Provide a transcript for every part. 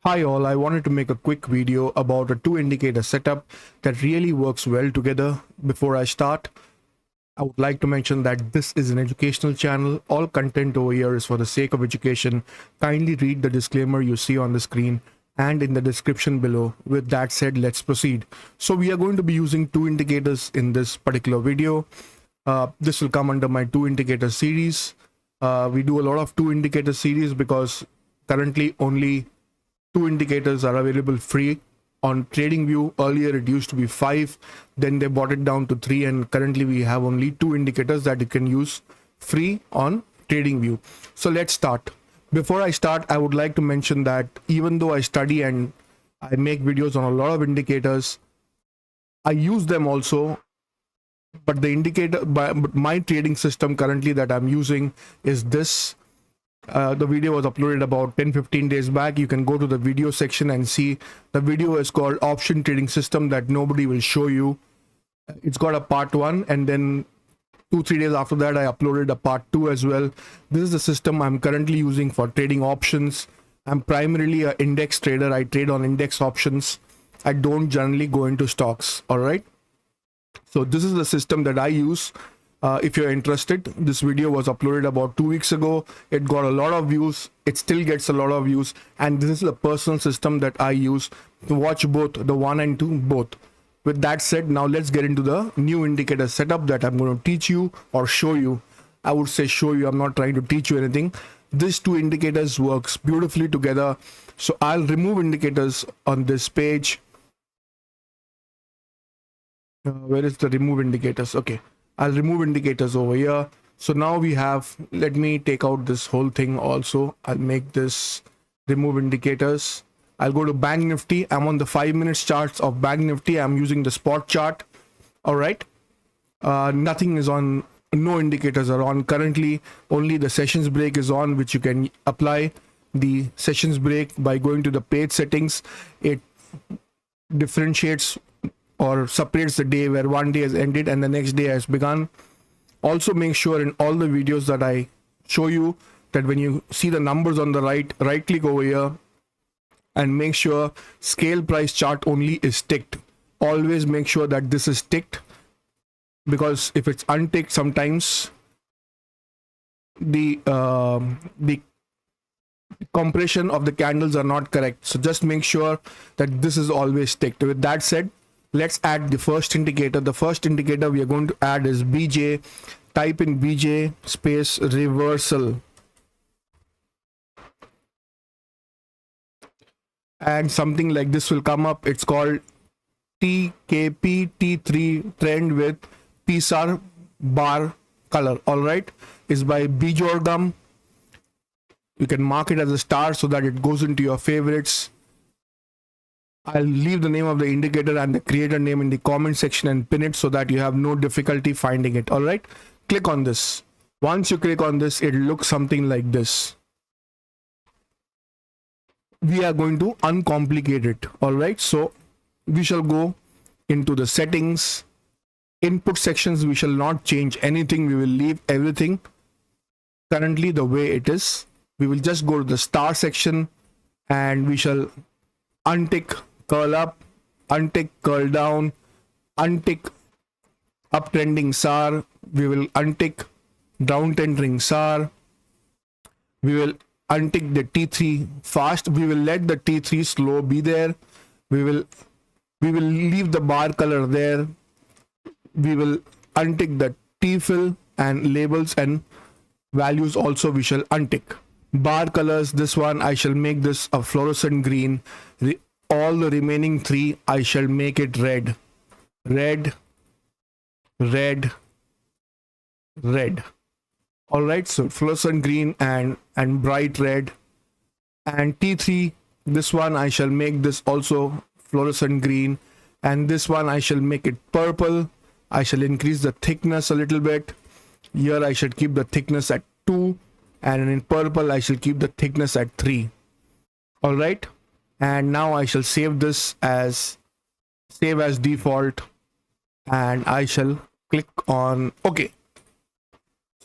Hi all, I wanted to make a quick video about a two indicator setup that really works well together. Before I start, I would like to mention that this is an educational channel. All content over here is for the sake of education. Kindly read the disclaimer you see on the screen and in the description below. With that said, let's proceed. So we are going to be using two indicators in this particular video. This will come under my two indicator series. We do a lot of two indicator series because currently only two indicators are available free on TradingView. Earlier it used to be 5, then they brought it down to 3, and currently we have only two indicators that you can use free on TradingView. So let's start. Before I start, I would like to mention that even though I study and I make videos on a lot of indicators, I use them also, but the indicator, but my trading system currently that I'm using is this. The video was uploaded about 10-15 days back. You can go to the video section and see the video is called Option Trading System that nobody will show you. It's got a part 1, and then 2-3 days after that I uploaded a part 2 as well. This is the system I'm currently using for trading options. I'm primarily an index trader. I trade on index options. I don't generally go into stocks. All right, so this is the system that I use. If you're interested, this video was uploaded about 2 weeks ago. It got a lot of views. It still gets a lot of views, and this is the personal system that I use to watch both the 1 and 2 both. With that said, now let's get into the new indicator setup that I'm going to teach you or show you. I would say show you. I'm not trying to teach you anything. These two indicators works beautifully together. So I'll remove indicators on this page. Where is the remove indicators? Okay, I'll remove indicators over here. So now we have, let me take out this whole thing also. I'll make this remove indicators. I'll go to Bank Nifty. I'm on the 5-minute charts of Bank Nifty. I'm using the spot chart. All right. Nothing is on, no indicators are on currently. Only the sessions break is on, which you can apply the sessions break by going to the page settings. It differentiates or separates the day where one day has ended and the next day has begun. Also make sure in all the videos that I show you that when you see the numbers on the right click over here and make sure scale price chart only is ticked. Always make sure that this is ticked, because if it's unticked, sometimes the compression of the candles are not correct. So just make sure that this is always ticked. With that said, let's add the first indicator. The first indicator we are going to add is BJ. Type in BJ space reversal. And something like this will come up. It's called TKP T3 trend with PSAR bar color. All right. Is by Bijorgum. You can mark it as a star so that it goes into your favorites. I'll leave the name of the indicator and the creator name in the comment section and pin it so that you have no difficulty finding it. All right, click on this. Once you click on this, it looks something like this. We are going to uncomplicate it. All right, so we shall go into the settings, input sections. We shall not change anything. We will leave everything currently the way it is. We will just go to the star section and we shall untick curl up, untick curl down, untick uptrending SAR. We will untick downtending SAR. We will untick the T3 fast. We will let the T3 slow be there. We will leave the bar color there. We will untick the T fill, and labels and values also we shall untick. Bar colors, this one I shall make this a fluorescent green. All the remaining 3 I shall make it red. Red. All right, so fluorescent green and bright red. And T3, this one I shall make this also fluorescent green, and this one I shall make it purple. I shall increase the thickness a little bit. Here I should keep the thickness at 2, and in purple I shall keep the thickness at 3. All right, and now I shall save this as save as default, and I shall click on OK.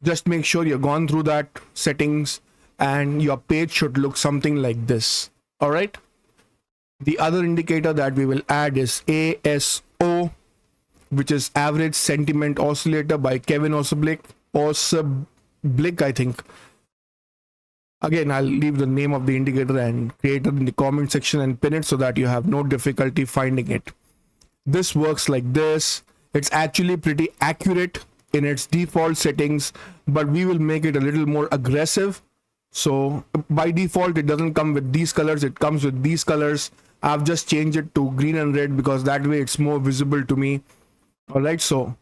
Just make sure you've gone through that settings and your page should look something like this. All right, The other indicator that we will add is ASO, which is average sentiment oscillator by Kevin Osablick, I think. Again, I'll leave the name of the indicator and create it in the comment section and pin it so that you have no difficulty finding it. This works like this. It's actually pretty accurate in its default settings, but we will make it a little more aggressive. So by default, it doesn't come with these colors, it comes with these colors. I've just changed it to green and red because that way it's more visible to me. All right, so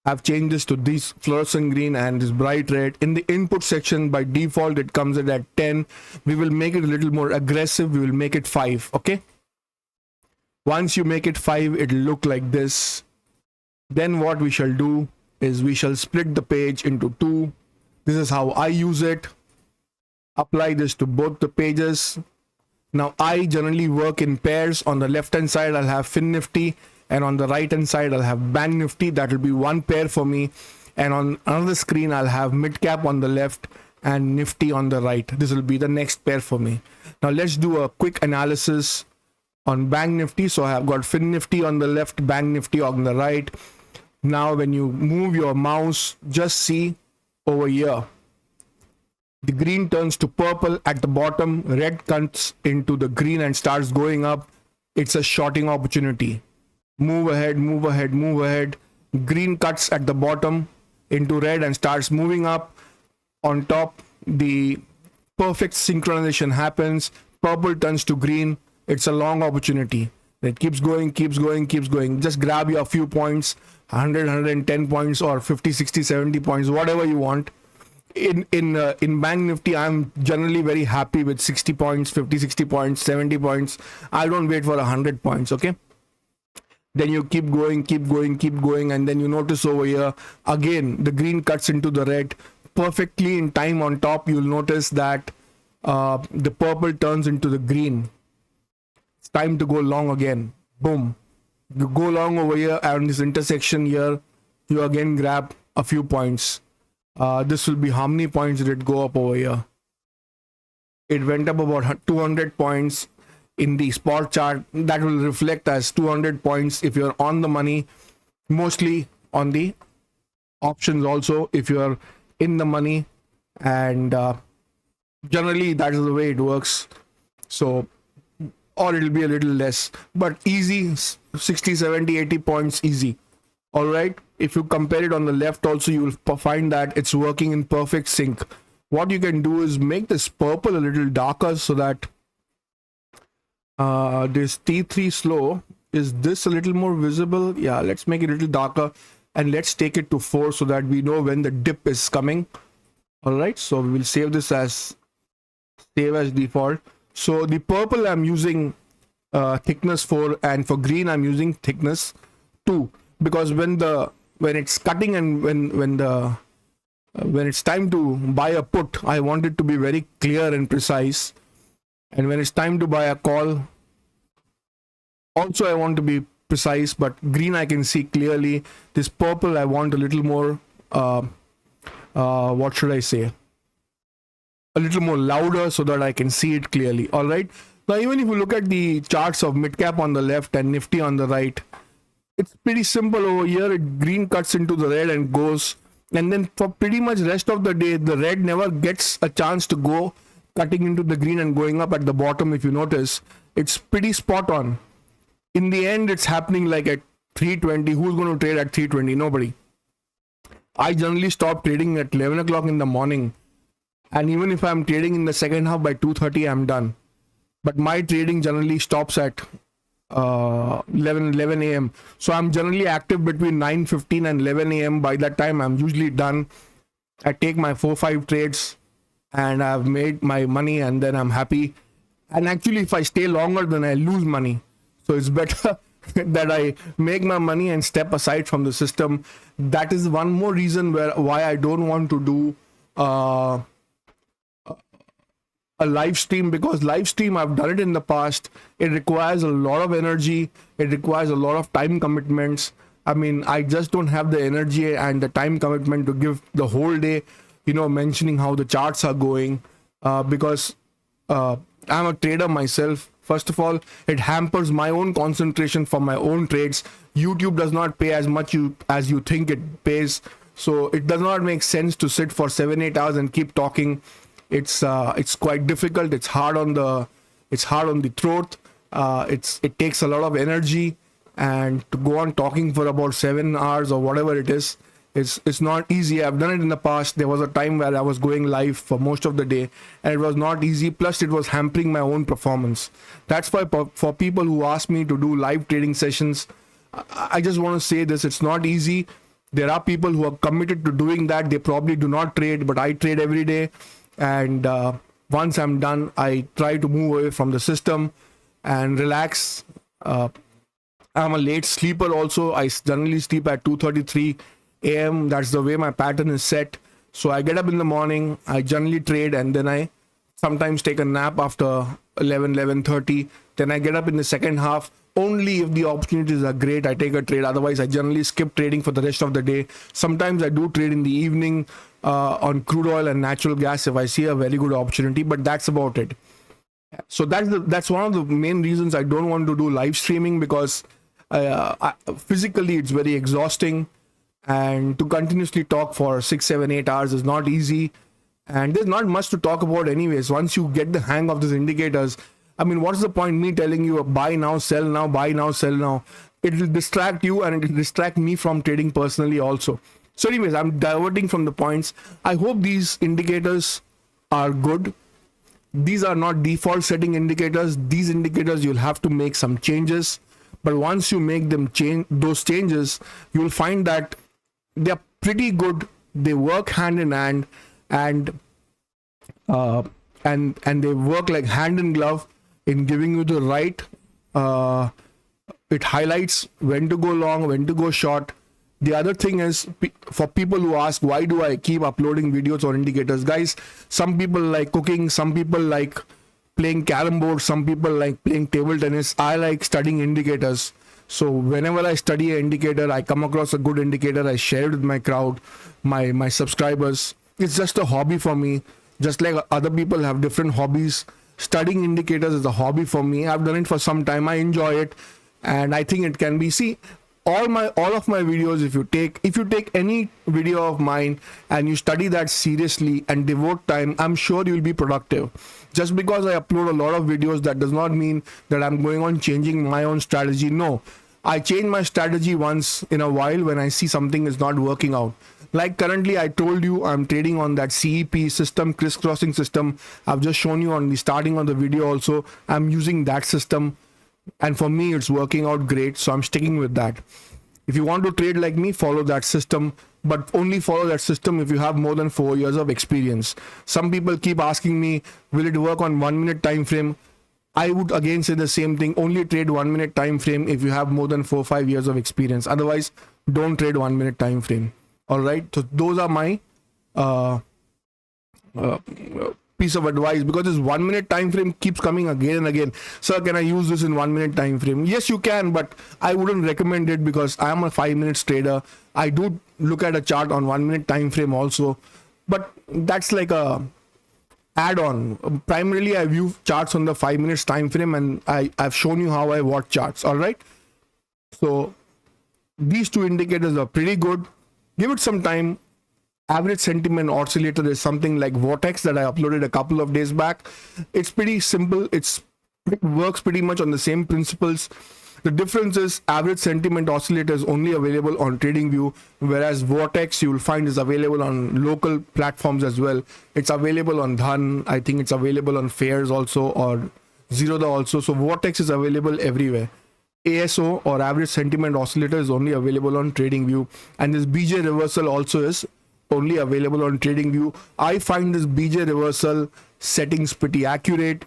I've changed this to this fluorescent green and this bright red. In the input section, by default, it comes in at 10. We will make it a little more aggressive. We will make it 5, okay? Once you make it 5, it'll look like this. Then what we shall do is we shall split the page into 2. This is how I use it. Apply this to both the pages. Now, I generally work in pairs. On the left-hand side, I'll have Fin Nifty, and on the right hand side I'll have Bank Nifty. That will be one pair for me, and on another screen I'll have mid cap on the left and Nifty on the right. This will be the next pair for me. Now let's do a quick analysis on Bank Nifty. So I have got Fin Nifty on the left, Bank Nifty on the right. Now when you move your mouse, just see over here, the green turns to purple at the bottom, red cuts into the green and starts going up. It's a shorting opportunity. Move ahead, move ahead, move ahead. Green cuts at the bottom into red and starts moving up. On top, the perfect synchronization happens. Purple turns to green. It's a long opportunity. It keeps going, keeps going, keeps going. Just grab your few points, 100, 110 points or 50, 60, 70 points, whatever you want. In Bank Nifty, I'm generally very happy with 60 points, 50, 60 points, 70 points. I don't wait for 100 points, okay? Then you keep going, keep going, keep going, and then you notice over here, again, the green cuts into the red perfectly in time. On top, you'll notice that the purple turns into the green. It's time to go long again. Boom. You go long over here, and this intersection here, you again grab a few points. This will be how many points did it go up over here? It went up about 200 points. In the spot chart, that will reflect as 200 points if you're on the money, mostly on the options also if you're in the money, and generally that is the way it works. So, or it'll be a little less, but easy, 60, 70, 80 points easy. All right, if you compare it on the left also, you will find that it's working in perfect sync. What you can do is make this purple a little darker so that this T3 slow, is this a little more visible? Yeah, let's make it a little darker and let's take it to 4 so that we know when the dip is coming. All right, so we will save this as default. So the purple I'm using thickness 4, and for green I'm using thickness 2, because when it's cutting and when it's time to buy a put, I want it to be very clear and precise. And when it's time to buy a call, also I want to be precise, but green I can see clearly. This purple I want a little more, what should I say? A little more louder so that I can see it clearly. All right. Now, even if you look at the charts of midcap on the left and Nifty on the right, it's pretty simple over here. Green cuts into the red and goes. And then for pretty much rest of the day, the red never gets a chance to go, cutting into the green and going up at the bottom. If you notice, it's pretty spot on. In the end, it's happening like at 320. Who's going to trade at 320? Nobody. I generally stop trading at 11 o'clock in the morning. And even if I'm trading in the second half by 2:30, I'm done. But my trading generally stops at 11 a.m. So I'm generally active between 9:15 and 11 a.m. By that time, I'm usually done. I take my 4-5 trades and I've made my money, and then I'm happy. And actually, if I stay longer, then I lose money. So it's better that I make my money and step aside from the system. That is one more reason why I don't want to do a live stream, because live stream, I've done it in the past. It requires a lot of energy. It requires a lot of time commitments. I mean, I just don't have the energy and the time commitment to give the whole day, mentioning how the charts are going, because I'm a trader myself. First of all, it hampers my own concentration for my own trades. YouTube does not pay as much as you think it pays, so it does not make sense to sit for 7-8 hours and keep talking. It's quite difficult. It's hard on the throat. It takes a lot of energy, and to go on talking for about 7 hours or whatever it is, it's not easy. I've done it in the past. There was a time where I was going live for most of the day, and it was not easy. Plus, it was hampering my own performance. That's why for people who ask me to do live trading sessions, I just want to say this: it's not easy. There are people who are committed to doing that. They probably do not trade, but I trade every day. And once I'm done, I try to move away from the system and relax. I'm a late sleeper also. I generally sleep at 2:33 a.m. That's the way my pattern is set. So I get up in the morning, I generally trade, and then I sometimes take a nap after 11:30. Then I get up in the second half. Only if the opportunities are great, I take a trade. Otherwise, I generally skip trading for the rest of the day. Sometimes I do trade in the evening on crude oil and natural gas if I see a very good opportunity, but that's about it. So that's one of the main reasons I don't want to do live streaming, because physically it's very exhausting, and to continuously talk for 6, 7, 8 hours is not easy, and there's not much to talk about anyways. Once you get the hang of these indicators, I mean, what's the point me telling you buy now, sell now, buy now, sell now? It will distract you, and it will distract me from trading personally also. So anyways, I'm diverting from the points. I hope these indicators are good. These are not default setting indicators. These indicators, you'll have to make some changes, but once you make them those changes, you'll find that they're pretty good. They work hand in hand, and they work like hand in glove in giving you the right. It highlights when to go long, when to go short. The other thing is, for people who ask, why do I keep uploading videos on indicators? Guys, some people like cooking, some people like playing carom board, some people like playing table tennis. I like studying indicators. So whenever I study an indicator, I come across a good indicator, I share it with my crowd, my subscribers. It's just a hobby for me. Just like other people have different hobbies, studying indicators is a hobby for me. I've done it for some time. I enjoy it, and I think it can be, see, all of my videos, if you take any video of mine and you study that seriously and devote time, I'm sure you'll be productive. Just because I upload a lot of videos, that does not mean that I'm going on changing my own strategy. No, I change my strategy once in a while when I see something is not working out. Like currently, I told you I'm trading on that CEP system, crisscrossing system. I've just shown you on the starting of the video also. I'm using that system, and for me it's working out great, so I'm sticking with that. If you want to trade like me, follow that system, but only follow that system if you have more than 4 years of experience. Some people keep asking me, will it work on 1 minute time frame? I would again say the same thing. Only trade 1 minute time frame if you have more than 4-5 years of experience. Otherwise, don't trade 1 minute time frame. All right, so those are my piece of advice, because this 1 minute time frame keeps coming again and again. Sir, can I use this in 1 minute time frame? Yes, you can, but I wouldn't recommend it, because I am a 5 minutes trader. I do look at a chart on 1 minute time frame also, but that's like a add-on. Primarily, I view charts on the 5 minutes time frame, and I've shown you how I watch charts. All right, so these two indicators are pretty good. Give it some time. Average sentiment oscillator is something like Vortex that I uploaded a couple of days back. It's pretty simple. It works pretty much on the same principles. The difference is average sentiment oscillator is only available on TradingView, whereas Vortex you will find is available on local platforms as well. It's available on Dhan. I think it's available on Fairs also, or Zerodha also. So Vortex is available everywhere. ASO, or average sentiment oscillator, is only available on TradingView, and this BJ reversal also is only available on TradingView. I find this BJ reversal settings pretty accurate,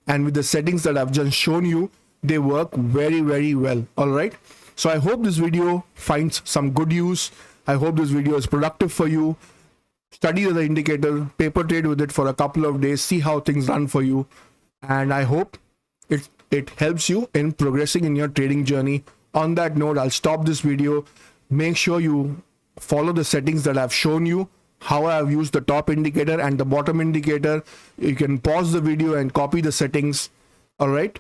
and with the settings that I've just shown you, they work very, very well. All right, so I hope this video finds some good use. I hope this video is productive for you. Study the indicator, paper trade with it for a couple of days, see how things run for you, and I hope it helps you in progressing in your trading journey. On that note, I'll stop this video. Make sure you follow the settings that I've shown you. how I've used the top indicator and the bottom indicator. You can pause the video and copy the settings. All right.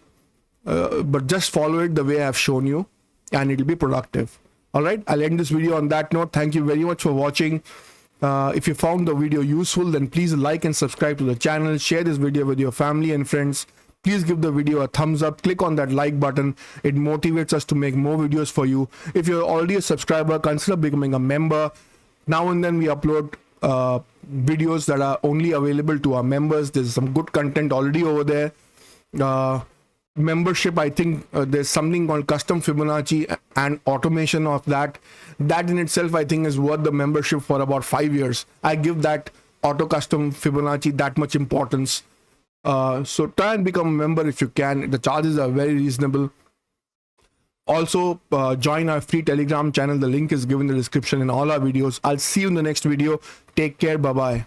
But just follow it the way I've shown you and it'll be productive. All right. I'll end this video on that note. Thank you very much for watching. If you found the video useful, then please like and subscribe to the channel. Share this video with your family and friends. Please give the video a thumbs up. Click on that like button. It motivates us to make more videos for you. If you're already a subscriber, consider becoming a member. Now and then we upload videos that are only available to our members. There's some good content already over there. Membership, I think there's something called custom Fibonacci and automation of that. That in itself, I think, is worth the membership for about 5 years. I give that auto custom Fibonacci that much importance. So try and become a member if you can. The charges are very reasonable. Also, join our free Telegram channel. The link is given in the description in all our videos. I'll see you in the next video. Take care. Bye-bye.